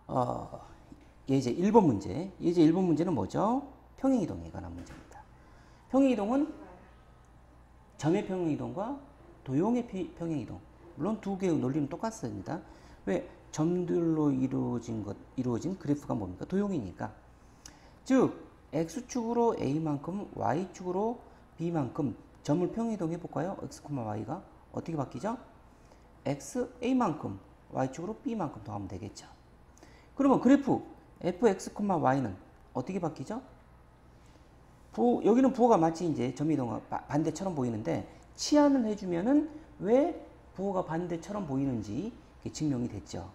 어, 예제 1번 문제. 예제 1번 문제는 뭐죠? 평행이동에 관한 문제입니다. 평행이동은 점의 평행이동과 도형의 평행이동. 물론 두 개의 논리는 똑같습니다. 왜? 점들로 이루어진 그래프가 뭡니까? 도형이니까. 즉, x축으로 a만큼, y축으로 b만큼 점을 평행이동 해볼까요? x, y가 어떻게 바뀌죠? x, a만큼, y축으로 b만큼 더하면 되겠죠. 그러면 그래프 fx, y는 어떻게 바뀌죠? 여기는 부호가 마치 이제 점이동과 반대처럼 보이는데 치환을 해주면은 왜 부호가 반대처럼 보이는지 증명이 됐죠.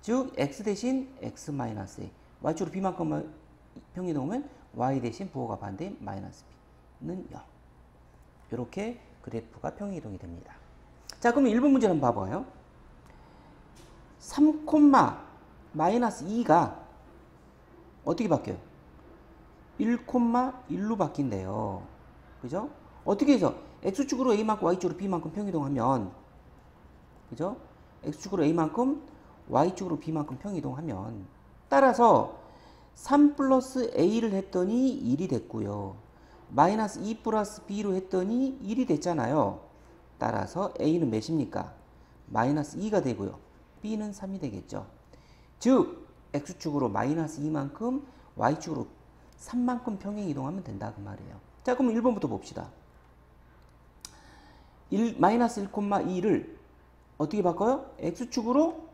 즉 x 대신 x 마이너스 a, y축으로 b만큼 평이동하면 y 대신 부호가 반대인 마이너스 b는 0. 이렇게 그래프가 평이동이 됩니다. 자, 그럼 1번 문제를 한번 봐봐요. 3, 마이너스 2가 어떻게 바뀌어요? 1,1로 바뀐대요. 그죠? 어떻게 해서 x축으로 a만큼 y축으로 b만큼 평이동하면, 그죠? x축으로 a만큼 y축으로 b만큼 평이동하면, 따라서 3 플러스 a를 했더니 1이 됐고요. 마이너스 2 플러스 b로 했더니 1이 됐잖아요. 따라서 a는 몇입니까? 마이너스 2가 되고요. b는 3이 되겠죠. 즉 x축으로 마이너스 2만큼 y축으로 3만큼 평행 이동하면 된다 그 말이에요. 자, 그럼 1번부터 봅시다. 마이너스 1,2를 어떻게 바꿔요? x축으로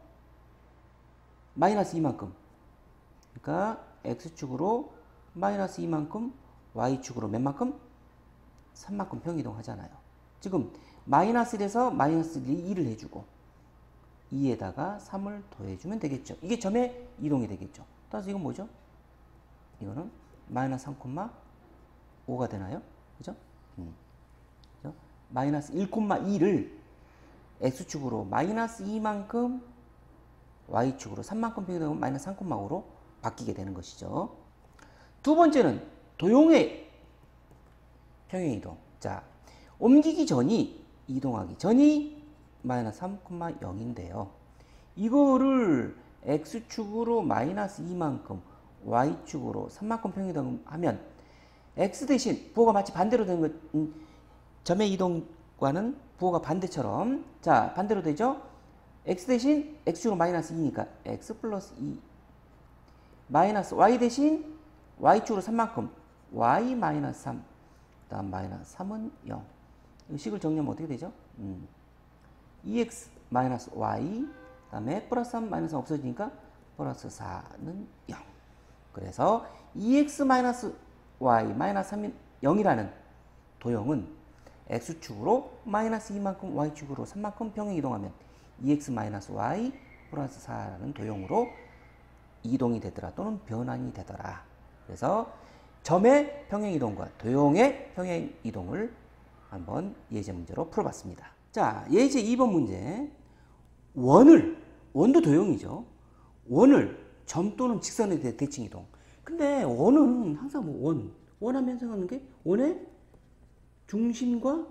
마이너스 2만큼. 그러니까 x축으로 마이너스 2만큼 y축으로 몇 만큼? 3만큼 평이동 하잖아요. 지금 마이너스 1에서 마이너스 2를 해주고 2에다가 3을 더해주면 되겠죠. 이게 점의 이동이 되겠죠. 따라서 이건 뭐죠? 이거는 마이너스 3,5가 되나요? 그죠? 그죠? 마이너스 1,2를 x축으로 마이너스 2만큼 y축으로 3만큼 평이동하면 마이너스 3,5로 바뀌게 되는 것이죠. 두 번째는 도형의 평행이동. 자, 옮기기 전이, 이동하기 전이 마이너스 3,0인데요. 이거를 x축으로 마이너스 2만큼 y축으로 3만큼 평이동하면 x 대신 부호가 마치 반대로 되는 것, 점의 이동과는 부호가 반대처럼, 자, 반대로 되죠? x 대신 x축으로 마이너스 2니까 x 플러스 2 마이너스 y 대신 y축으로 3만큼 y 마이너스 3, 그 다음 마이너스 3은 0. 이 식을 정리하면 어떻게 되죠? 2x 마이너스 y, 그 다음에 플러스 3 마이너스 3 없어지니까 플러스 4는 0. 그래서 2x 마이너스 y 마이너스 3이 0이라는 도형은 x축으로 마이너스 2만큼 y축으로 3만큼 평행 이동하면 2x 마이너스 y 플러스 4라는 도형으로 이동이 되더라 또는 변환이 되더라. 그래서 점의 평행이동과 도형의 평행이동을 한번 예제 문제로 풀어봤습니다. 자, 예제 2번 문제. 원도 도형이죠. 원을 점 또는 직선에 대해 대칭이동. 근데 원은 항상 뭐 원하면 생각하는 게 원의 중심과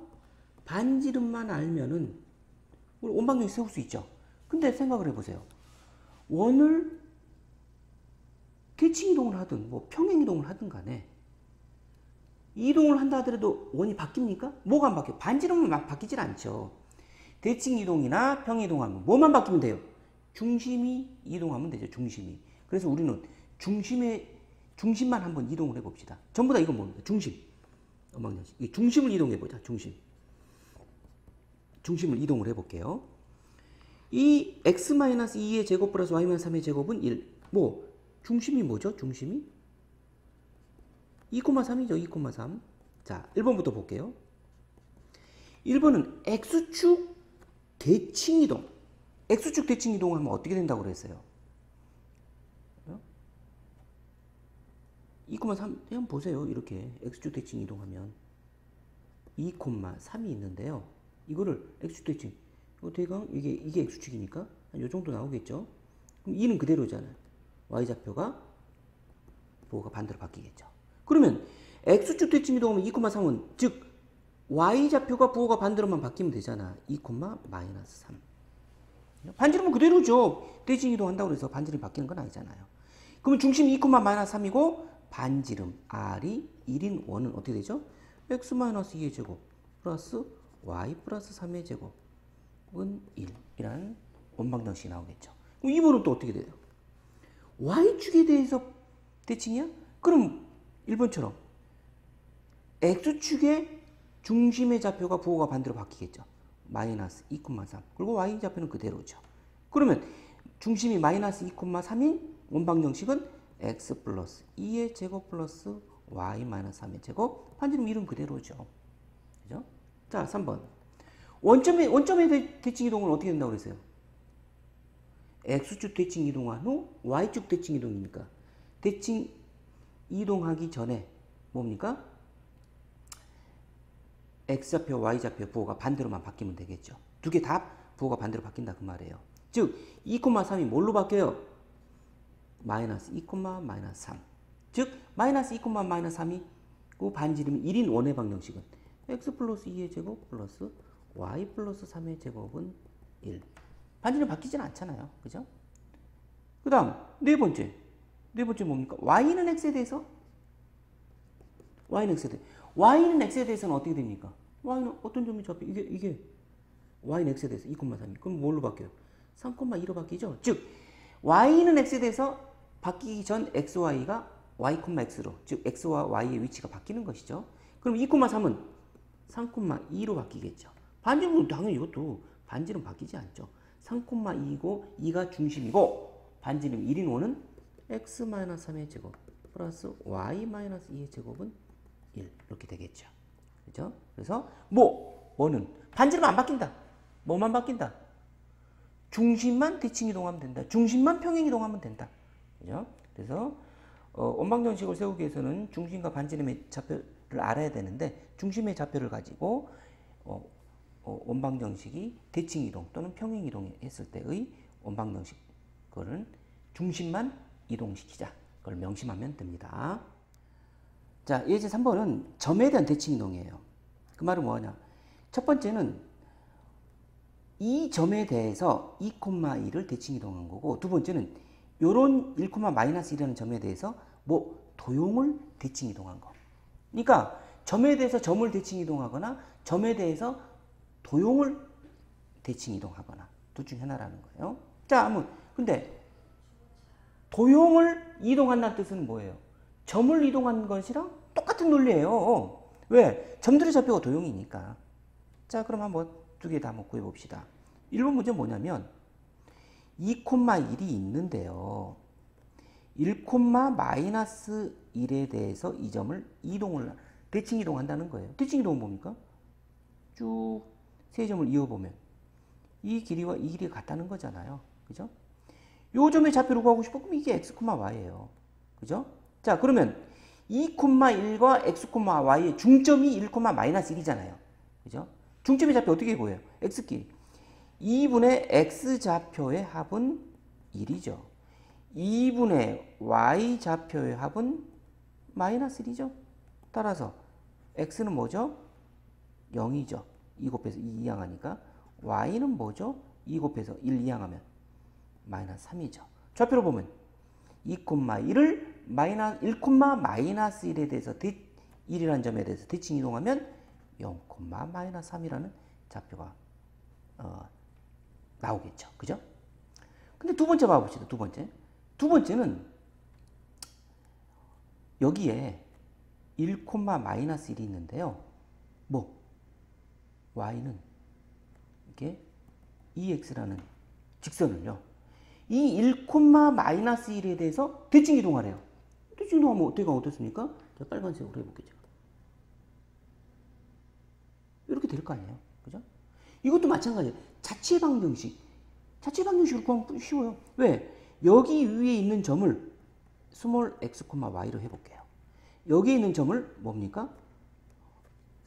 반지름만 알면은 원방정식 세울 수 있죠. 근데 생각을 해보세요. 원을 대칭이동을 하든 뭐 평행이동을 하든 간에 이동을 한다 하더라도 원이 바뀝니까? 뭐가 안 바뀌어요? 반지름은 막 바뀌질 않죠. 대칭이동이나 평행이동하면 뭐만 바뀌면 돼요? 중심이 이동하면 되죠. 중심이. 그래서 우리는 중심만 한번 이동을 해봅시다. 전부 다 이건 뭡니까? 중심. 이 중심을 이동해보자. 중심을 이동을 해볼게요. 이 x-2의 제곱 플러스 y-3의 제곱은 1. 중심이 뭐죠? 중심이? 2,3이죠. 2,3. 자, 1번부터 볼게요. 1번은 x축 대칭이동. x축 대칭이동을 하면 어떻게 된다고 그랬어요? 2,3 그냥 보세요. 이렇게 x축 대칭 이동하면 2,3이 있는데요. 이거를 x축 대칭 대강 이게 x축이니까 한 요 정도 나오겠죠. 그럼 2는 그대로잖아요. y좌표가 부호가 반대로 바뀌겠죠. 그러면 x축 대칭 이동하면 2,3은 즉 y좌표가 부호가 반대로만 바뀌면 되잖아. 2, 마이너스 3. 반지름은 그대로죠. 대칭 이동한다고 해서 반지름이 바뀌는 건 아니잖아요. 그러면 중심이 2, 마이너스 3이고 반지름 R이 1인 원은 어떻게 되죠? x 마이너스 2의 제곱 플러스 y 플러스 3의 제곱은 1이라는 원방정식이 나오겠죠. 그럼 2번은 또 어떻게 돼요? y축에 대해서 대칭이야? 그럼 1번처럼 x축의 중심의 좌표가 부호가 반대로 바뀌겠죠. 마이너스 2, 3 그리고 y좌표는 그대로죠. 그러면 중심이 마이너스 2, 3인 원방정식은 x 플러스 2의 제곱 플러스 y 마이너스 3의 제곱 반지름 1은 그대로죠. 그죠? 자, 3번. 원점의 대칭 이동은 어떻게 된다고 그랬어요? x축 대칭 이동한 후 y축 대칭 이동이니까 대칭 이동하기 전에 뭡니까? x좌표, y좌표 부호가 반대로만 바뀌면 되겠죠. 두 개 다 부호가 반대로 바뀐다 그 말이에요. 즉 2, 3이 뭘로 바뀌어요? 마이너스 2, 마이너스 3. 즉 마이너스 2, 마이너스 3이고 반지름이 1인 원의 방정식은 x 플러스 2의 제곱 플러스 y 플러스 3의 제곱은 1. 반지름 바뀌진 않잖아요. 그죠? 그 다음 네 번째 뭡니까? y는 x에 대해서 y는 x에 대해서는 어떻게 됩니까? y는 어떤 점이 잡혀? 이게 y는 x에 대해서 2, 3이 그럼 뭘로 바뀌어요? 3,2로 바뀌죠? 즉 y는 x에 대해서 바뀌기 전 xy가 y, x로 즉 x와 y의 위치가 바뀌는 것이죠. 그럼 2, 3은 3,2로 바뀌겠죠. 반지름은 당연히 이것도 반지름 바뀌지 않죠. 3,2이고 2가 중심이고 반지름 1인 5는 x-3의 제곱 플러스 y-2의 제곱은 1 이렇게 되겠죠. 그죠? 그래서 뭐는 반지름 안 바뀐다. 뭐만 바뀐다? 중심만 대칭 이동하면 된다. 중심만 평행 이동하면 된다. 그죠? 그래서 원방정식을 세우기 위해서는 중심과 반지름의 좌표를 알아야 되는데 중심의 좌표를 가지고 원방정식이 대칭 이동 또는 평행 이동했을 때의 원방정식 그거는 중심만 이동시키자. 그걸 명심하면 됩니다. 자, 예제 3번은 점에 대한 대칭 이동이에요. 그 말은 뭐냐? 첫 번째는 이 점에 대해서 2, 1을 대칭 이동한 거고 두 번째는 요런 1, 마이너스 1이라는 점에 대해서 도용을 대칭 이동한 거. 그러니까 점에 대해서 점을 대칭 이동하거나 점에 대해서 도용을 대칭 이동하거나 둘 중 하나라는 거예요. 자, 근데 도용을 이동한다는 뜻은 뭐예요? 점을 이동한 것이랑 똑같은 논리예요. 왜? 점들의 좌표가 도용이니까. 자, 그럼 한번 두 개 다 한번 구해봅시다. 1번 문제 뭐냐면 2, 1이 있는데요. 1, 마이너스 1에 대해서 이 점을 대칭 이동한다는 거예요. 대칭 이동은 뭡니까? 쭉 세 점을 이어보면 이 길이와 이 길이가 같다는 거잖아요. 그죠? 요 점의 좌표를 구하고 싶어? 그럼 이게 x, y예요. 그죠? 자, 그러면 2, 1과 x, y의 중점이 1, 마이너스 1이잖아요. 그죠? 중점의 좌표 어떻게 보여요? x끼리. 2분의 x좌표의 합은 1이죠. 2분의 y좌표의 합은 마이너스 1이죠. 따라서 x는 뭐죠? 0이죠. 2 곱해서 2 이항하니까. y는 뭐죠? 2 곱해서 1 이항하면 마이너스 3이죠. 좌표로 보면 2, 1을 1, 마이너스 1에 대해서 1이라는 점에 대해서 대칭 이동하면 0, 마이너스 3이라는 좌표가 나오겠죠. 그죠? 근데 두 번째 봐봅시다. 두 번째는 여기에 1, 마이너스 1이 있는데요. y는 이게 2x라는 직선을요. 이 1, 마이너스 1에 대해서 대칭 이동하래요. 대칭 이동하면 어떻게 어떻습니까? 빨간색으로 해볼게요. 이렇게 될 거 아니에요. 그죠? 이것도 마찬가지예요. 자체 방정식으로 구하면 쉬워요. 왜? 여기 위에 있는 점을 스몰 x, y로 해볼게요. 여기 있는 점을 뭡니까?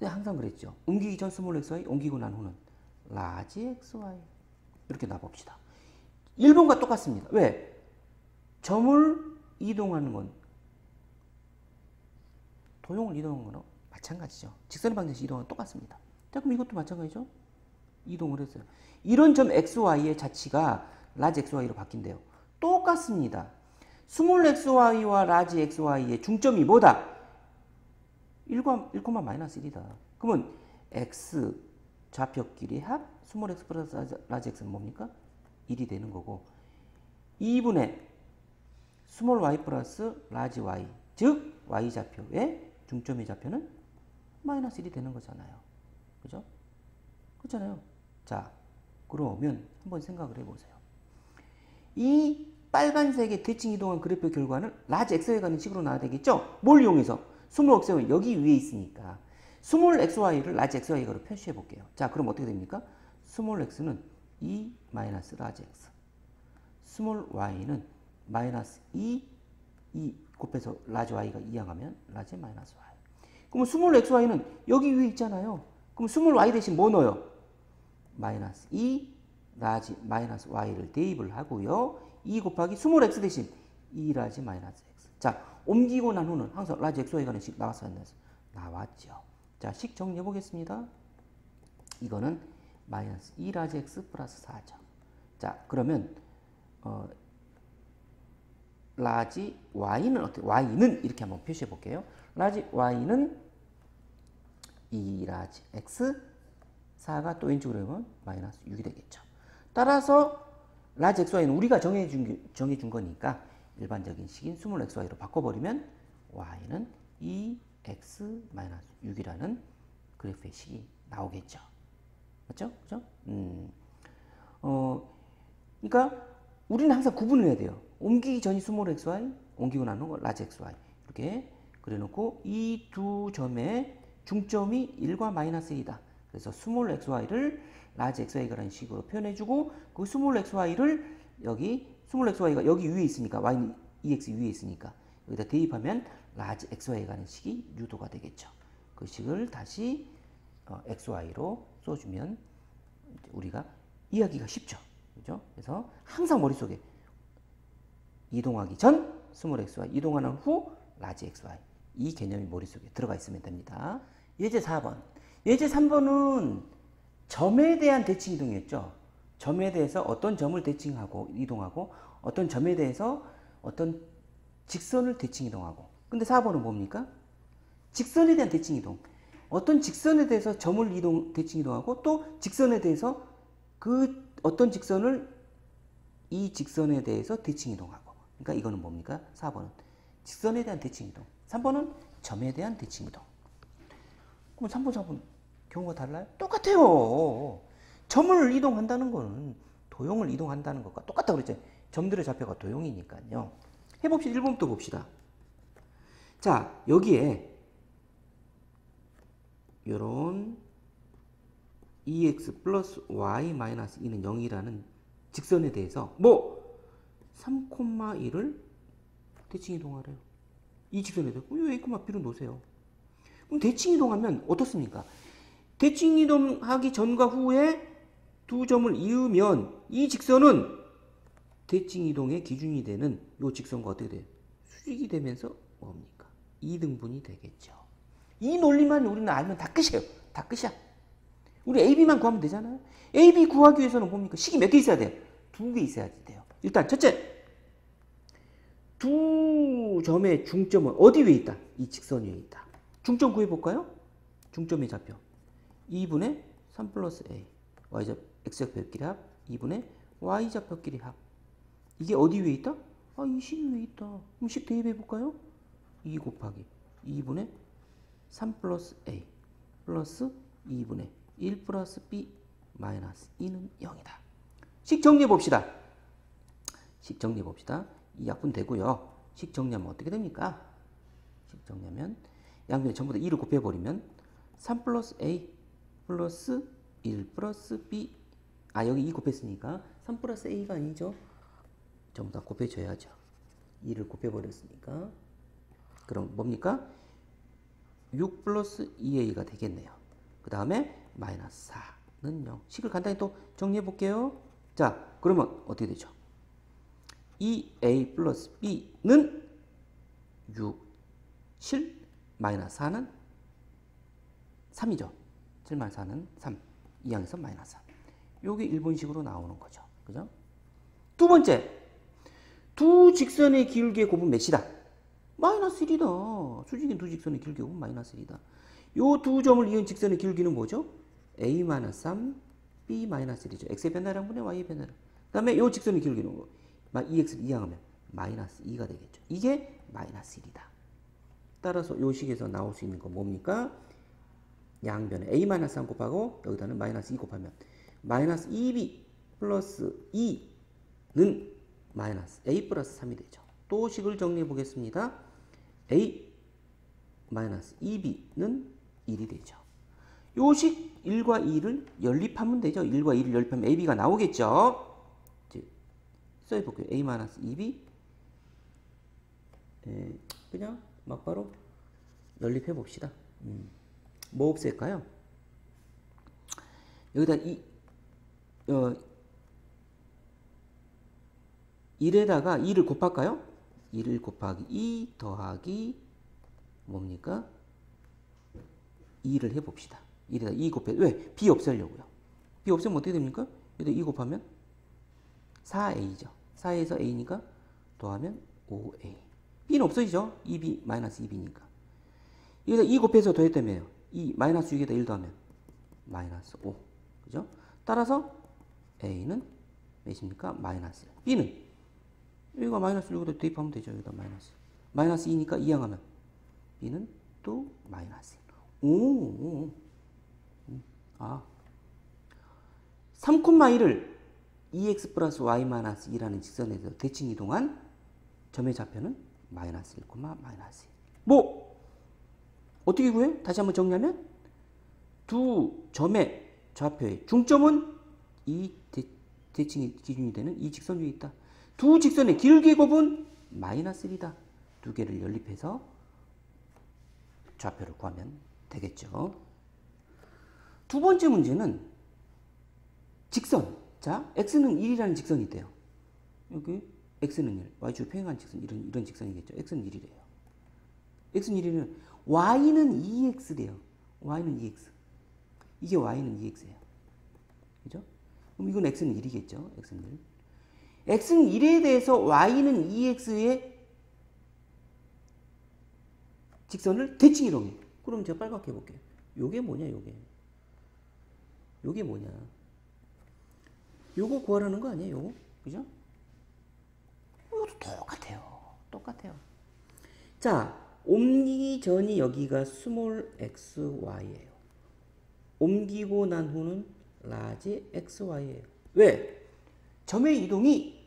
항상 그랬죠. 옮기기 전 스몰 xy, 옮기고 난 후는 라지 xy. 이렇게 놔봅시다. 1번과 똑같습니다. 왜? 점을 이동하는 건 도용을 이동하는 거랑 마찬가지죠. 직선의 방정식 이동은 똑같습니다. 자, 그럼 이것도 마찬가지죠. 이동을 했어요. 이런 점 xy의 자치가 large xy로 바뀐대요. 똑같습니다. 스몰 xy와 large xy의 중점이 뭐다? 1, 마이너스 1이다. 그러면 x 좌표끼리 합 스몰 x 플러스 large x는 뭡니까? 1이 되는 거고 2분의 스몰 y 플러스 large y 즉 y 좌표의 중점의 좌표는 마이너스 1이 되는 거잖아요. 그죠? 그렇잖아요. 자, 그러면 한번 생각을 해보세요. 이 빨간색의 대칭 이동한 그래프의 결과는 large x에 가는 식으로 나와야 되겠죠? 뭘 이용해서? 스몰 xy는 여기 위에 있으니까 스몰 xy를 large xy로 표시해 볼게요. 자, 그럼 어떻게 됩니까? 스몰 x는 2 마이너스 large x 스몰 y는 마이너스 2 곱해서 large y가 2항하면 large 마이너스 y. 그럼 스몰 xy는 여기 위에 있잖아요. 그럼 스몰 y 대신 뭐 넣어요? 마이너스 2 large 마이너스 y를 대입을 하고요. 2 곱하기 스몰 x 대신 2 large 마이너스 x. 자, 옮기고 난 후는 항상 large xy 가는 식 나왔어요? 나왔죠. 자, 식 정리해 보겠습니다. 이거는 마이너스 2 large x 플러스 4죠. 자, 그러면 large y는 어떻게? y는 이렇게 한번 표시해 볼게요. large y는 2 large x 4가 또 왼쪽으로 오면 마이너스 6이 되겠죠. 따라서 large xy는 우리가 정해준 거니까 일반적인 식인 스몰 xy로 바꿔버리면 y는 2x 마이너스 6이라는 그래프의 식이 나오겠죠. 맞죠? 그죠? 그러니까 우리는 항상 구분을 해야 돼요. 옮기기 전이 스몰 xy, 옮기고 나는 거 large xy. 이렇게 그려놓고 이 두 점의 중점이 1과 마이너스 1이다. 그래서 스몰 xy를 large xy라는 식으로 표현해주고 그 스몰 xy를 스몰 xy가 여기 위에 있으니까 y는 2x 위에 있으니까 여기다 대입하면 large xy라는 식이 유도가 되겠죠. 그 식을 다시 xy로 써주면 우리가 이해하기가 쉽죠. 그죠? 그래서 항상 머릿속에 이동하기 전 스몰 xy, 이동하는 후 large xy 이 개념이 머릿속에 들어가 있으면 됩니다. 예제 4번. 예제 3번은 점에 대한 대칭 이동이었죠. 점에 대해서 어떤 점을 대칭하고 이동하고 어떤 점에 대해서 어떤 직선을 대칭 이동하고. 근데 4번은 뭡니까? 직선에 대한 대칭 이동. 어떤 직선에 대해서 점을 대칭 이동하고 또 직선에 대해서 그 어떤 직선을 이 직선에 대해서 대칭 이동하고. 그러니까 이거는 뭡니까? 4번은 직선에 대한 대칭 이동. 3번은 점에 대한 대칭 이동. 그럼 3번, 4번 경우가 달라요? 똑같아요. 점을 이동한다는 거는 도형을 이동한다는 것과 똑같다고 그랬죠. 점들의 좌표가 도형이니까요. 해봅시다. 1번부터 봅시다. 자, 여기에 요런 2x 플러스 y 마이너스 2는 0이라는 직선에 대해서 3,1을 대칭 이동하래요. 이 직선에 대해서 이 a, b를 놓으세요. 그럼 대칭 이동하면 어떻습니까? 대칭 이동하기 전과 후에 두 점을 이으면 이 직선은 대칭 이동의 기준이 되는 이 직선과 어떻게 돼요? 수직이 되면서 뭡니까? 2등분이 되겠죠. 이 논리만 우리는 알면 다 끝이에요. 다 끝이야. 우리 AB만 구하면 되잖아요. AB 구하기 위해서는 뭡니까? 식이 몇 개 있어야 돼요? 2개 있어야 돼요. 일단 첫째, 두 점의 중점은 어디 위에 있다? 이 직선 위에 있다. 중점 구해볼까요? 중점의 좌표 2분의 3 플러스 a x좌표끼리 합 2분의 y좌표끼리 합. 이게 어디 위에 있다? 이 식 위에 있다. 그럼 식 대입해볼까요? 2 곱하기 2분의 3 플러스 a 플러스 2분의 1 플러스 b 마이너스 2는 0이다. 식 정리해봅시다. 식 정리해봅시다. 이 약분 되고요. 식 정리하면 어떻게 됩니까? 식 정리하면 양변에 전부 다 2를 곱해버리면 3 플러스 a 플러스 1 플러스 b 여기 2 곱했으니까 3 플러스 a가 아니죠. 전부 다 곱해줘야죠. 2를 곱해버렸으니까 그럼 뭡니까? 6 플러스 2a가 되겠네요. 그 다음에 마이너스 4는 0. 식을 간단히 또 정리해볼게요. 자, 그러면 어떻게 되죠? 2a 플러스 b는 6, 7, 마이너스 4는 3이죠. 7 마이너스 4는 3. 2항에서 마이너스 4. 요게 1번식으로 나오는 거죠. 그죠? 두 번째, 두 직선의 기울기의 곱은 몇이다? 마이너스 1이다. 수직인 두 직선의 기울기의 곱은 마이너스 1이다. 요 두 점을 이은 직선의 기울기는 뭐죠? a-3, b-1이죠. x의 변화량분의 y의 변화량. 그 다음에 요 직선의 기울기는 뭐? 2x를 이항하면 마이너스 2가 되겠죠. 이게 마이너스 1이다. 따라서 요 식에서 나올 수 있는 건 뭡니까? 양변에 a-3 곱하고 여기다는 마이너스 2 곱하면 마이너스 2b 플러스 2는 마이너스 a 플러스 3이 되죠. 또 식을 정리해 보겠습니다. a 마이너스 2b는 1이 되죠. 요 식 1과 2를 연립하면 되죠. 1과 2를 연립하면 ab가 나오겠죠. 이제 써볼게요. a 마이너스 2b 그냥 막바로 연립해 봅시다. 뭐 없앨까요? 여기다 1에다가 2를 곱할까요? 1 곱하기 2 더하기 뭡니까? 2를 해봅시다. 1에다 2 곱해. 왜? b 없애려고요. b 없애면 어떻게 됩니까? 여기다 2 곱하면 4a죠. 4에서 a니까 더하면 5a. b는 없어지죠? 2b 마이너스 2b니까. 여기다 2 곱해서 더했다며요. 2 마이너스 6에다 1 더하면 마이너스 5. 그죠? 따라서 a는 몇입니까? 마이너스 1. b는 여기가 마이너스 6으로 대입하면 되죠. 여기다 마이너스. 마이너스 2니까 이항하면 b는 또 마이너스 1. 오. 아. 3,1을 2x 플러스 y 마이너스 2라는 직선에서 대칭 이동한 점의 좌표는 마이너스 1, 마이너스 1. 뭐 어떻게 구해? 다시 한번 정리하면 두 점의 좌표의 중점은 이 대칭이 기준이 되는 이 직선 위에 있다. 두 직선의 기울기의 곱은 마이너스 1이다. 두 개를 연립해서 좌표를 구하면 되겠죠. 두 번째 문제는 직선. 자, x는 1이라는 직선이 있대요. 여기 x는 1, y축 평행한 직선 이런 직선이겠죠. x는 1이래요. x는 1이면 y는 2x래요. y는 2x. 이게 y는 2x예요. 그죠? 그럼 이건 x는 1이겠죠. x는 1. x는 1에 대해서 y는 2x의 직선을 대칭 이동해. 그럼 제가 빨갛게 해볼게요. 요게 뭐냐, 요게. 요게 뭐냐. 요거 구하라는 거 아니에요, 요거? 그죠? 이것도 똑같아요. 똑같아요. 자, 옮기기 전이 여기가 스몰 xy예요. 옮기고 난 후는 라지 xy예요. 왜? 점의 이동이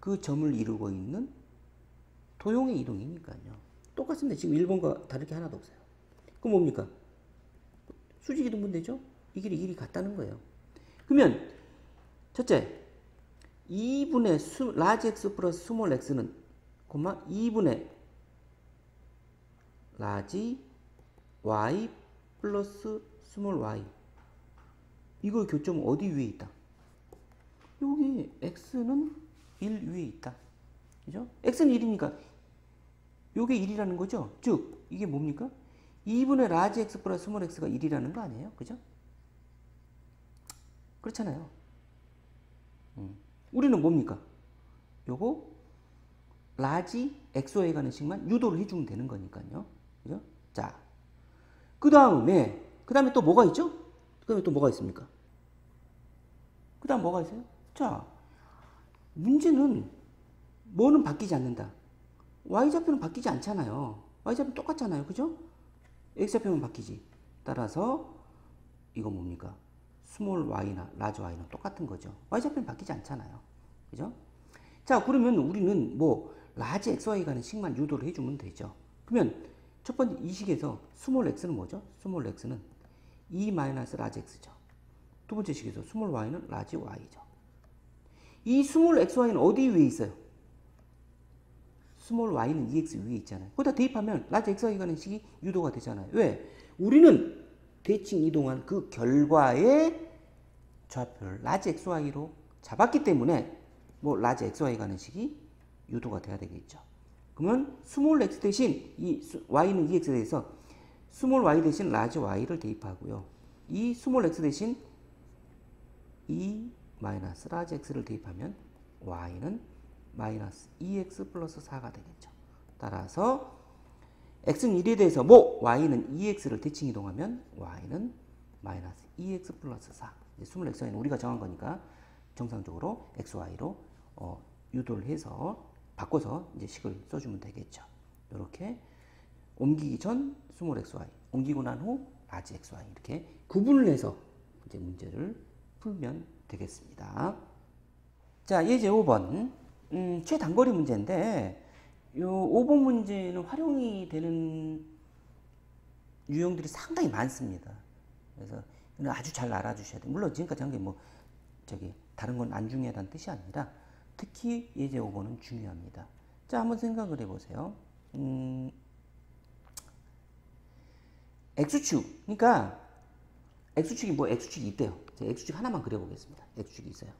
그 점을 이루고 있는 도형의 이동이니까요. 똑같습니다. 지금 1번과 다를 게 하나도 없어요. 그럼 뭡니까? 수직 이동분 되죠? 이 길이 같다는 거예요. 그러면 첫째, 2분의 라지 x 플러스 스몰 x는 2분의 라지 y 플러스 스몰 y. 이거 교점 어디 위에 있다? 여기 x는 1 위에 있다. 그죠? x는 1이니까 요게 1이라는 거죠? 즉 이게 뭡니까? 2분의 라지 x 플러스 스몰 x가 1이라는 거 아니에요? 그죠? 그렇잖아요. 우리는 뭡니까? 요거 라지 xy에 가는 식만 유도를 해주면 되는 거니까요. 그죠? 자, 그 다음에 또 뭐가 있죠? 그 다음에 또 뭐가 있습니까? 그 다음 뭐가 있어요? 자, 문제는 뭐는 바뀌지 않는다. y좌표는 바뀌지 않잖아요. y좌표는 똑같잖아요. 그죠? x좌표만 바뀌지. 따라서 이거 뭡니까? 스몰 y나 라지 y는 똑같은 거죠. y좌표는 바뀌지 않잖아요. 그죠? 자, 그러면 우리는 뭐 라지 xy 가는 식만 유도를 해주면 되죠. 그러면 첫 번째 이 식에서 스몰 x는 뭐죠? 스몰 x는 2 마이너스 라지 x죠. 두 번째 식에서 스몰 y는 라지 y죠. 이 스몰 xy는 어디 위에 있어요? 스몰 y는 2x 위에 있잖아요. 거기다 대입하면 라지 xy 가는 식이 유도가 되잖아요. 왜? 우리는 대칭 이동한 그 결과의 좌표를 라지 xy로 잡았기 때문에 뭐 라지 xy 가는 식이 유도가 돼야 되겠죠. 그러면 스몰 x 대신 이 y는 2x에 대해서 스몰 y 대신 라지 y를 대입하고요. 이 스몰 x 대신 2 마이너스 라지 x를 대입하면 y는 마이너스 2x 플러스 4가 되겠죠. 따라서 x는 1에 대해서 뭐 y는 2x를 대칭 이동하면 y는 마이너스 2x 플러스 4. 스몰 xy는 우리가 정한 거니까 정상적으로 xy로 유도를 해서 바꿔서 이제 식을 써주면 되겠죠. 이렇게 옮기기 전 스몰 xy, 옮기고 난 후 라지 xy 이렇게 구분을 해서 이제 문제를 풀면 되겠습니다. 자, 예제 5번 최단거리 문제인데 요 5번 문제는 활용이 되는 유형들이 상당히 많습니다. 그래서 아주 잘 알아주셔야 돼요. 물론 지금까지 한 게 뭐 다른 건 안 중요하다는 뜻이 아니라 특히 예제 5번은 중요합니다. 자, 한번 생각을 해보세요. X축, 그러니까 X축이 뭐 X축이 있대요. 제가 X축 하나만 그려보겠습니다. X축이 있어요.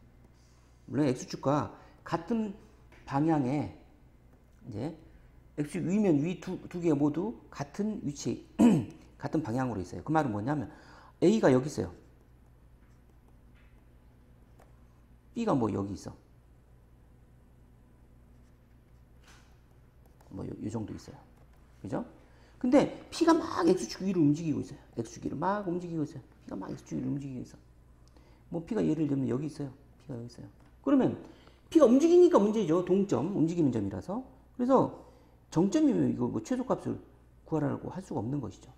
물론 X축과 같은 방향에 이제 X축 위면 위 두 개 모두 같은 위치, 같은 방향으로 있어요. 그 말은 뭐냐면 A가 여기 있어요. B가 뭐 여기 있어. 뭐 요 정도 있어요. 그죠? 근데 P가 막 X축 위로 움직이고 있어요. X축 위로 막 움직이고 있어요. P가 막 X축 위로 움직이고 있어. 뭐 P가 예를 들면 여기 있어요. P가 여기 있어요. 그러면 P가 움직이니까 문제죠. 동점, 움직이는 점이라서. 그래서 정점이면 이거 뭐 최소값을 구하라고 할 수가 없는 것이죠.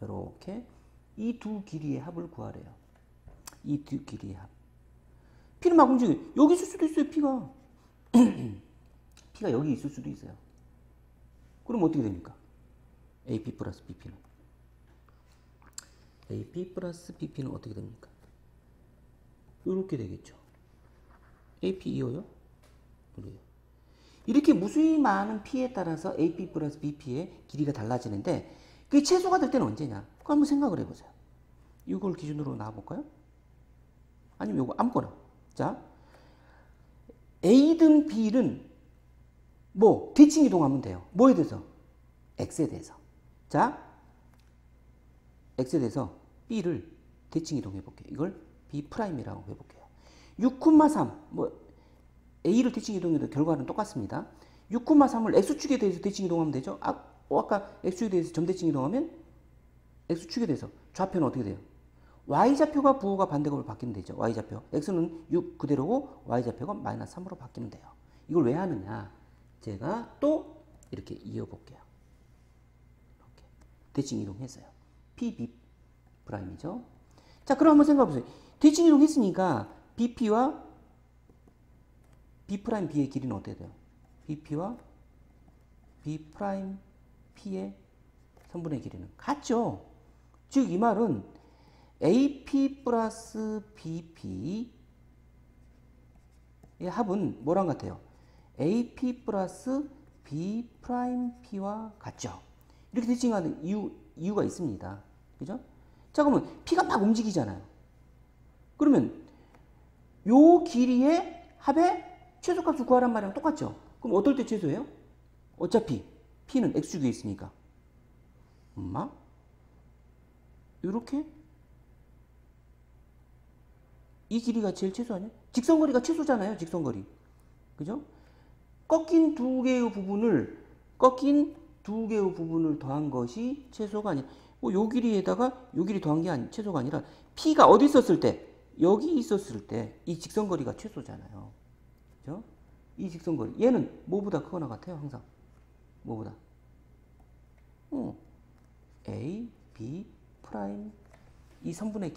이렇게 이 두 길이의 합을 구하래요. 이 두 길이의 합. P는 막 움직여요. 여기 있을 수도 있어요. P가. P가 여기 있을 수도 있어요. 그럼 어떻게 됩니까? AP 플러스 BP는 AP 플러스 BP는 어떻게 됩니까? 이렇게 되겠죠. AP 이어요? 그래요. 이렇게 무수히 많은 P에 따라서 AP 플러스 BP의 길이가 달라지는데 그게 최소가 될 때는 언제냐? 그거 한번 생각을 해보세요. 이걸 기준으로 나와볼까요? 아니면 이거 아무거나. 자, A든 B는 뭐 대칭 이동하면 돼요. 뭐에 대해서? X에 대해서. 자, X에 대해서 B를 대칭 이동해 볼게요. 이걸 B'이라고 해볼게요. 6,3 뭐 A를 대칭 이동해도 결과는 똑같습니다. 6,3을 X축에 대해서 대칭 이동하면 되죠. 아까 X축에 대해서 점대칭 이동하면 X축에 대해서 좌표는 어떻게 돼요? Y좌표가 부호가 반대급으로 바뀌면 되죠. Y좌표. X는 6 그대로고 Y좌표가 마이너스 3으로 바뀌면 돼요. 이걸 왜 하느냐? 제가 또 이렇게 이어볼게요. 이렇게 대칭 이동했어요. P,B'이죠. 자, 그럼 한번 생각해보세요. 대칭 이동했으니까 BP와 B'P의 길이는 어떻게 돼요? BP와 B'P의 선분의 길이는 같죠. 즉 이 말은 AP 플러스 BP의 합은 뭐랑 같아요? AP 플러스 B'P와 같죠. 이렇게 대칭하는 이유가 있습니다. 그죠? 자, 그러면 P가 막 움직이잖아요. 그러면 요 길이의 합의 최소값을 구하란 말이랑 똑같죠? 그럼 어떨 때 최소예요? 어차피 P는 X축에 있으니까. 엄마? 요렇게? 이 길이가 제일 최소 아니야? 직선거리가 최소잖아요. 직선거리. 그죠? 꺾인 두 개의 부분을 더한 것이 최소가 아니라 뭐 요 길이에다가 요 길이 더한 게 최소가 아니라 P가 어디 있었을 때? 여기 있었을 때 이 직선거리가 최소잖아요. 그죠? 이 직선거리. 얘는 뭐보다 크거나 같아요. 항상. 뭐보다? A, B, 프라임 이 선분의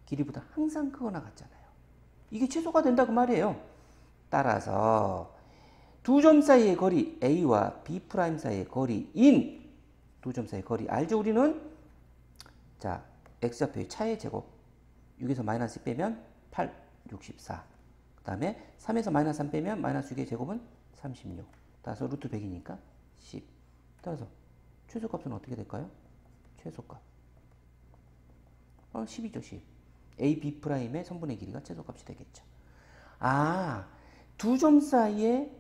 길이보다 항상 크거나 같잖아요. 이게 최소가 된다고 말이에요. 따라서 두 점 사이의 거리 A와 B' 사이의 거리인 두 점 사이의 거리 알죠? 우리는 자 X좌표의 차의 제곱 6에서 마이너스 1 빼면 8, 64 그 다음에 3에서 마이너스 3 빼면 마이너스 6의 제곱은 36 따라서 루트 100이니까 10 따라서 최소값은 어떻게 될까요? 최소값 10이죠 10 A, B'의 선분의 길이가 최소값이 되겠죠. 두 점 사이에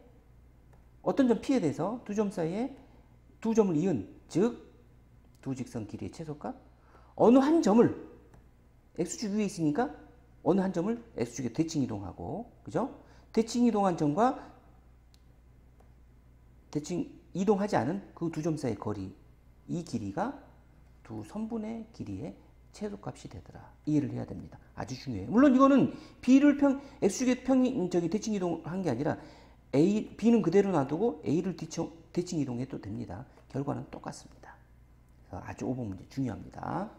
어떤 점 P에 대해서 두 점 사이에 두 점을 이은 즉 두 직선 길이의 최소값 어느 한 점을 X축 위에 있으니까 어느 한 점을 x축에 대칭 이동하고, 그죠? 대칭 이동한 점과 대칭 이동하지 않은 그 두 점 사이의 거리, 이 길이가 두 선분의 길이의 최소값이 되더라. 이해를 해야 됩니다. 아주 중요해요. 물론 이거는 b를 x축에 대칭 이동한 게 아니라 b는 그대로 놔두고 a를 대칭 이동해도 됩니다. 결과는 똑같습니다. 그래서 아주 5번 문제 중요합니다.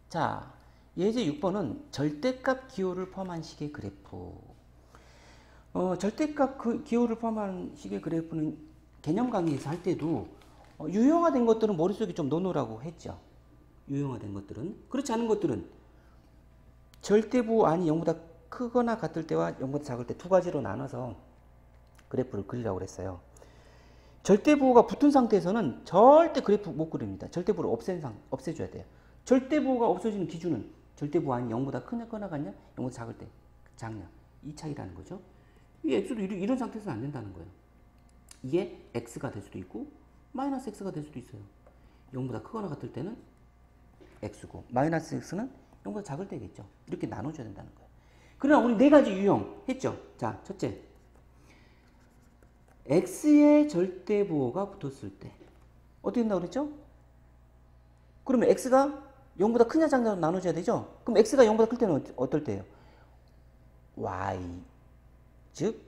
자, 예제 6번은 절대값 기호를 포함한 식의 그래프. 절대값 기호를 포함한 식의 그래프는 개념 강의에서 할 때도 유형화된 것들은 머릿속에 좀 넣어놓으라고 했죠. 유형화된 것들은. 그렇지 않은 것들은 절대부 안이 0보다 크거나 같을 때와 0보다 작을 때 두 가지로 나눠서 그래프를 그리라고 그랬어요. 절대부호가 붙은 상태에서는 절대 그래프 못 그립니다. 절대부호를 없애줘야 돼요. 절대부호가 없어지는 기준은 절대부호 안이 0보다 크거나 같냐, 0보다 작을 때 작냐, 이 차이라는 거죠. 이 x도 이런 상태에서는 안 된다는 거예요. 이게 x가 될 수도 있고 마이너스 x가 될 수도 있어요. 0보다 크거나 같을 때는 x고 마이너스 x는 0보다 작을 때겠죠. 이렇게 나눠줘야 된다는 거예요. 그러나 우리 네 가지 유형 했죠. 자, 첫째, x의 절대부호가 붙었을 때 어떻게 된다고 그랬죠? 그러면 x가 0보다 크냐 작냐로 나눠줘야 되죠? 그럼 x가 0보다 클 때는 어떨 때예요? y, 즉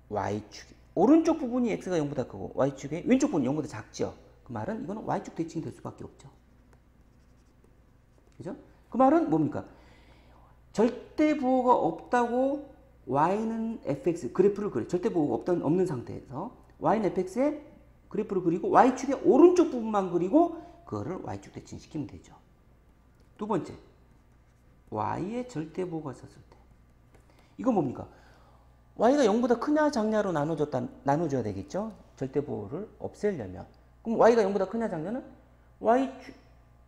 y축 오른쪽 부분이 x가 0보다 크고 y축의 왼쪽 부분이 0보다 작죠? 그 말은 이거는 y축 대칭이 될 수밖에 없죠. 그죠? 그 말은 뭡니까? 절대부호가 없다고 y는 fx 그래프를 그려. 절대부호가 없는 상태에서 y는 fx의 그래프를 그리고 y축의 오른쪽 부분만 그리고 그거를 y축 대칭시키면 되죠. 두 번째, y의 절대부호가 있었을 때 이건 뭡니까? y가 0보다 크냐 작냐로 나눠줘야 되겠죠? 절대부호를 없애려면. 그럼 y가 0보다 크냐 작냐는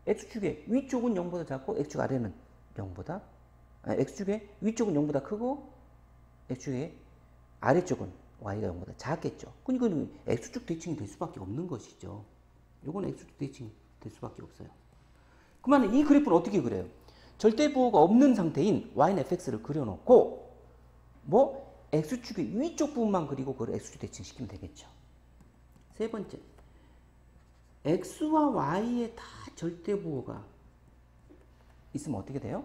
x축의 위쪽은 0보다 작고 x축 아래는 x축의 위쪽은 0보다 크고 x축의 아래쪽은 y가 0보다 작겠죠. 그러니까 x축 대칭이 될 수밖에 없는 것이죠. 이건 x축 대칭이 될 수밖에 없어요. 그러면 이 그래프는 어떻게 그려요? 절대부호가 없는 상태인 y는 fx를 그려놓고 x축의 위쪽 부분만 그리고 그걸 x축 대칭시키면 되겠죠. 세 번째, x와 y의 다 절대부호가 있으면 어떻게 돼요?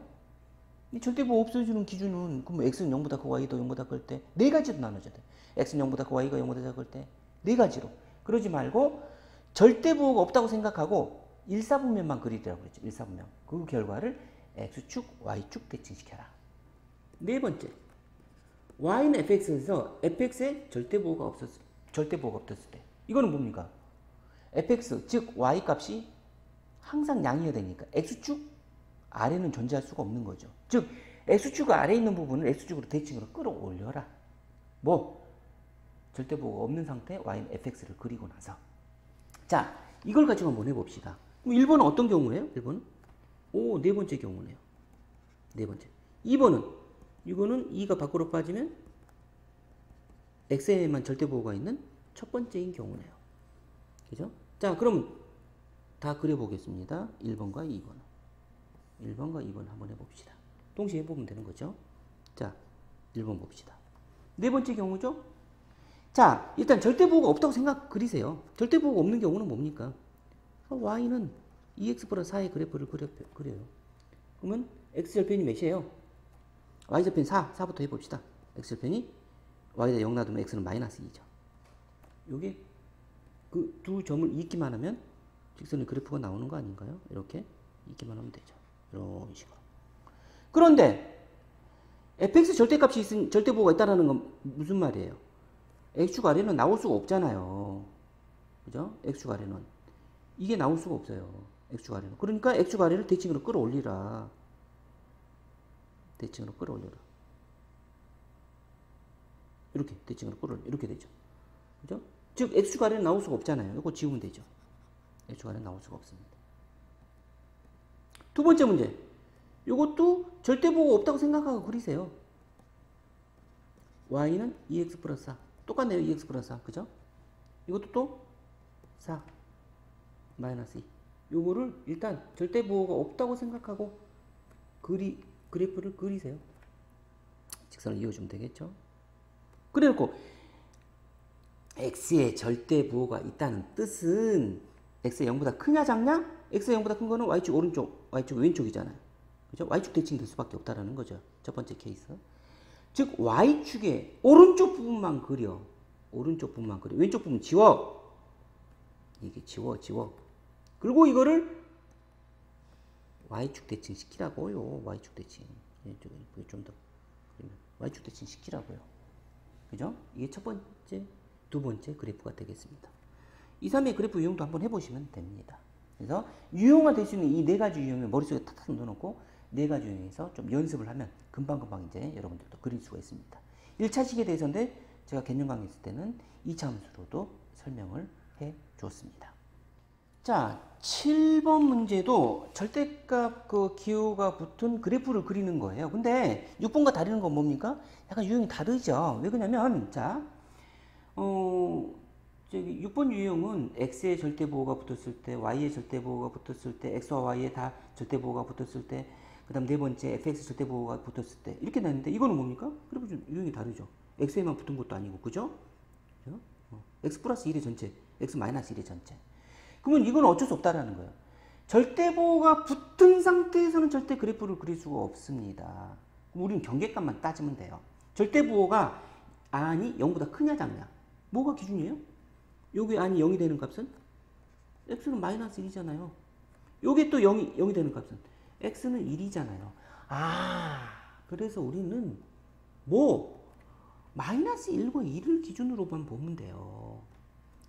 이 절대부호 없어지는 기준은 그럼 x는 0보다 크고 y도 0보다 클 때 네 가지로 나눠져야 돼. x는 0보다 크고 y가 0보다 작을 때 네 가지로. 그러지 말고 절대부호가 없다고 생각하고 일사분면만 그리라고 그랬죠. 일사분면. 그 결과를 x축, y축 대칭시켜라. 네 번째, y는 fx에서 fx의 절대부호가 없었을 때 이거는 뭡니까? fx, 즉 y 값이 항상 양이어야 되니까 x축 아래는 존재할 수가 없는 거죠. 즉 x축 아래에 있는 부분을 x축으로 대칭으로 끌어올려라. 절대부호가 없는 상태 y는 fx를 그리고 나서. 자, 이걸 가지고 한번 해봅시다. 그럼 1번은 어떤 경우예요? 1번은? 네 번째 경우네요. 네 번째. 2번은 이거는 2가 밖으로 빠지면 x에만 절대부호가 있는 첫 번째인 경우네요. 그죠? 자, 그럼 다 그려보겠습니다. 1번과 2번. 1번과 2번 한번 해봅시다. 동시에 해보면 되는 거죠. 자, 1번 봅시다. 네 번째 경우죠. 자, 일단 절대부호가 없다고 그리세요. 절대부호가 없는 경우는 뭡니까? y는 2x 플러스 4의 그래프를 그려요. 그러면 x절편이 몇이에요? y절편 4부터 해봅시다. x절편이 y에다 0 놔두면 x는 마이너스 2죠. 요게 그 두 점을 잇기만 하면 직선의 그래프가 나오는 거 아닌가요? 이렇게 잇기만 하면 되죠. 이런 식으로. 그런데 fx 절대값이 절대부호가 있다는 건 무슨 말이에요? x축 아래는 나올 수가 없잖아요. 그죠? x축 아래는 이게 나올 수가 없어요. x축 아래는. 그러니까 x축 아래를 대칭으로 끌어올리라. 대칭으로 끌어올려라. 이렇게 대칭으로 끌어올려. 이렇게 되죠. 그죠? 즉 x축 아래는 나올 수가 없잖아요. 이거 지우면 되죠. x축 아래는 나올 수가 없습니다. 두 번째 문제. 이것도 절대부호가 없다고 생각하고 그리세요. y는 2x 플러스 4. 똑같네요. 2x 플러스 4. 그죠? 이것도 또 4. 마이너스 2. 요거를 일단 절대부호가 없다고 생각하고 그래프를 그리세요. 직선을 이어주면 되겠죠. 그래놓고 x의 절대 부호가 있다는 뜻은 x가 0보다 크냐 작냐? x가 0보다 큰 거는 y축 오른쪽, y축 왼쪽이잖아요. 그죠? y축 대칭이 될 수밖에 없다라는 거죠. 첫 번째 케이스. 즉 y축의 오른쪽 부분만 그려. 오른쪽 부분만 그려. 왼쪽 부분 지워. 이게 지워. 그리고 이거를 y축 대칭 시키라고요. y축 대칭. 좀 더 y축 대칭 시키라고요. 그죠? 이게 첫 번째, 두 번째 그래프가 되겠습니다. 2, 3의 그래프 유형도 한번 해보시면 됩니다. 그래서 유형화될 수 있는 이 네 가지 유형을 머릿속에 탁탁 넣어놓고 네 가지 유형에서 좀 연습을 하면 금방금방 이제 여러분들도 그릴 수가 있습니다. 1차식에 대해서인데 제가 개념 강의 했을 때는 2차 함수로도 설명을 해 줬습니다. 자, 7번 문제도 절대값 그 기호가 붙은 그래프를 그리는 거예요. 근데 6번과 다르는 건 뭡니까? 약간 유형이 다르죠. 왜 그러냐면, 자, 저기 6번 유형은 x의 절대보호가 붙었을 때, y의 절대보호가 붙었을 때, x와 y의 다 절대보호가 붙었을 때, 그 다음 네 번째 fx 절대보호가 붙었을 때 이렇게 나는데 이거는 뭡니까? 그래프 좀 유형이 다르죠. x에만 붙은 것도 아니고, 그죠? x 플러스 1의 전체, x 마이너스 1의 전체. 그러면 이건 어쩔 수 없다라는 거예요. 절대보호가 붙은 상태에서는 절대 그래프를 그릴 수가 없습니다. 우리는 경계값만 따지면 돼요. 절대보호가 안이 0보다 크냐 작냐. 뭐가 기준이에요? 여기 안이 0이 되는 값은 x는 마이너스 1이잖아요. 여기 또 0이 되는 값은 x는 1이잖아요. 아, 그래서 우리는 마이너스 1과 2를 기준으로만 보면 돼요.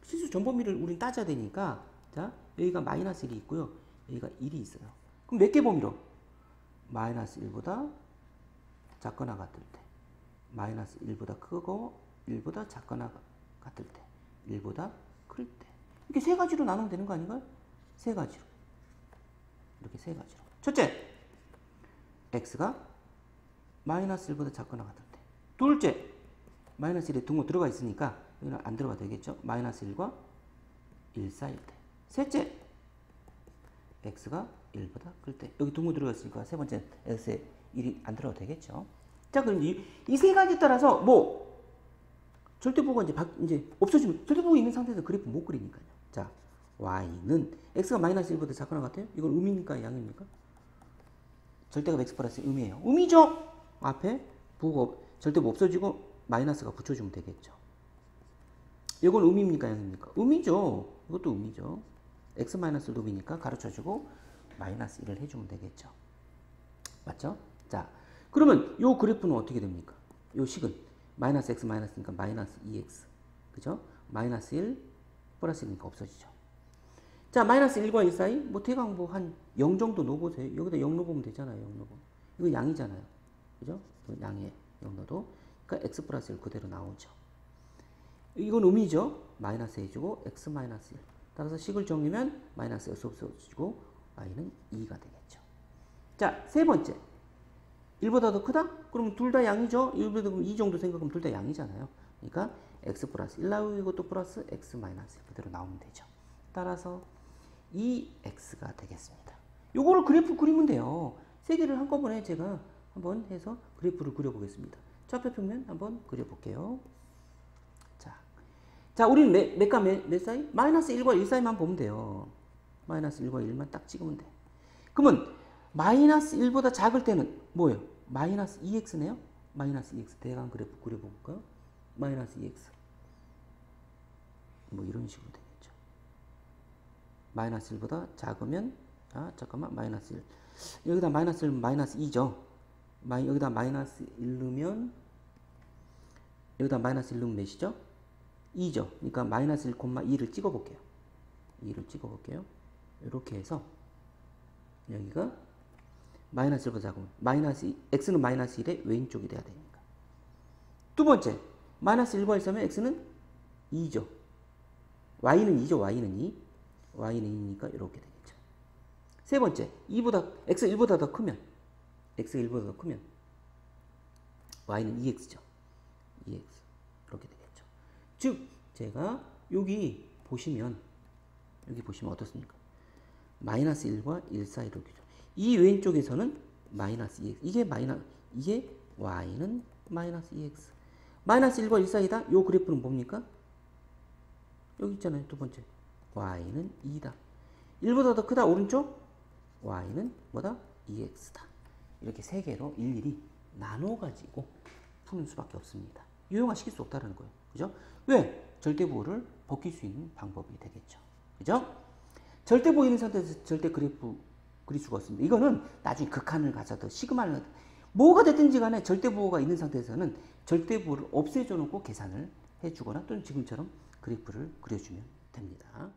실수 전범위를 우린 따져야 되니까, 자, 여기가 마이너스 1이 있고요. 여기가 1이 있어요. 그럼 몇 개 범위로? 마이너스 1보다 작거나 같을 때, 마이너스 1보다 크고 1보다 작거나 같을 때, 1보다 클 때. 이렇게 세 가지로 나누면 되는 거 아닌가요? 세 가지로. 이렇게 세 가지로. 첫째, x가 마이너스 1보다 작거나 같을 때. 둘째, 마이너스 1에 등호 들어가 있으니까 여기는 안 들어가도 되겠죠. 마이너스 1과 1 사이일 때. 셋째, x가 1보다 클 때. 여기 등호 들어가 있으니까 세 번째 x에 1이 안 들어가도 되겠죠. 자, 그럼 이 세 가지 따라서 절대보호가 이제 없어지면 절대보호가 있는 상태에서 그래프 못 그리니까요. 자, y는 x가 마이너스 1보다 작거나 같아요? 이건 음입니까? 양입니까? 절대값 x 플러스 음이에요. 음이죠? 앞에 부호가 절대보 없어지고 마이너스가 붙여주면 되겠죠. 이건 음입니까? 양입니까? 음이죠. 이것도 음이죠. x 마이너스 음이니까 가르쳐주고 마이너스 1을 해주면 되겠죠. 맞죠? 자, 그러면 요 그래프는 어떻게 됩니까? 요 식은 마이너스 x 마이너스니까 마이너스 2x. 그죠? 마이너스 1 플러스 1이니까 없어지죠. 자, 마이너스 1과 1 사이 대강 한 0 정도 넣어보세요. 여기다 0 넣어보면 되잖아요. 0 넣어보면. 이거 양이잖아요. 그죠? 양에 0 넣어도. 그러니까 x 플러스 1 그대로 나오죠. 이건 음이죠. 마이너스 해주고 x 마이너스 1. 따라서 식을 정리면 마이너스 x 없어지고 y는 2가 되겠죠. 자, 세 번째. 1보다 더 크다? 그럼 둘 다 양이죠. 1보다 2 정도 생각하면 둘 다 양이잖아요. 그러니까 x 플러스 1 나오고 이것도 플러스 x 마이너스 1 그대로 나오면 되죠. 따라서 2x가 되겠습니다. 요거를 그래프 그리면 돼요. 세 개를 한꺼번에 제가 한번 해서 그래프를 그려보겠습니다. 좌표 평면 한번 그려볼게요. 자, 우리는 몇 사이? 마이너스 1과 1 사이만 보면 돼요. 마이너스 1과 1만 딱 찍으면 돼. 그러면 마이너스 1보다 작을 때는 뭐예요? 마이너스 2x네요? 마이너스 2x. 대강 그래프 그려볼까요? 마이너스 2x. 이런 식으로 되겠죠. 마이너스 1보다 작으면, 잠깐만, 마이너스 1. 여기다 마이너스 1면 마이너스 2죠. 여기다 마이너스 1 넣으면, 여기다 마이너스 1 넣으면 몇이죠? 2죠. 그러니까 마이너스 1,2를 찍어볼게요. 2를 찍어볼게요. 이렇게 해서 여기가 마이너스 1보다 작으면 x는 마이너스 1의 왼쪽이 돼야 되니까. 두 번째, 마이너스 1과 1 사면 x는 2죠. y는 2죠. y는 2. y는 2니까 이렇게 되겠죠. 세 번째, x 1보다 더 크면 y는 2x죠. 2x. 이렇게 되겠죠. 즉, 제가 여기 보시면 어떻습니까? 마이너스 1과 1 사이로 규정. 이 왼쪽에서는 마이너스 2x. 이게 y는 마이너스 2x. 마이너스 1과 1 사이다. 요 그래프는 뭡니까? 여기 있잖아요. 두 번째. y는 2다. 1보다 더 크다. 오른쪽. y는 뭐다? 2x다. 이렇게 세 개로 일일이 나눠가지고 푸는 수밖에 없습니다. 유형화시킬 수 없다는 거예요. 그죠? 왜? 절대부호를 벗길 수 있는 방법이 되겠죠. 그죠? 절대부호 있는 상태에서 절대 그래프 그릴 수가 없습니다. 이거는 나중에 극한을 가져도 시그마를 뭐가 됐든지 간에 절대부호가 있는 상태에서는 절대부호를 없애줘 놓고 계산을 해주거나 또는 지금처럼 그래프를 그려주면 됩니다.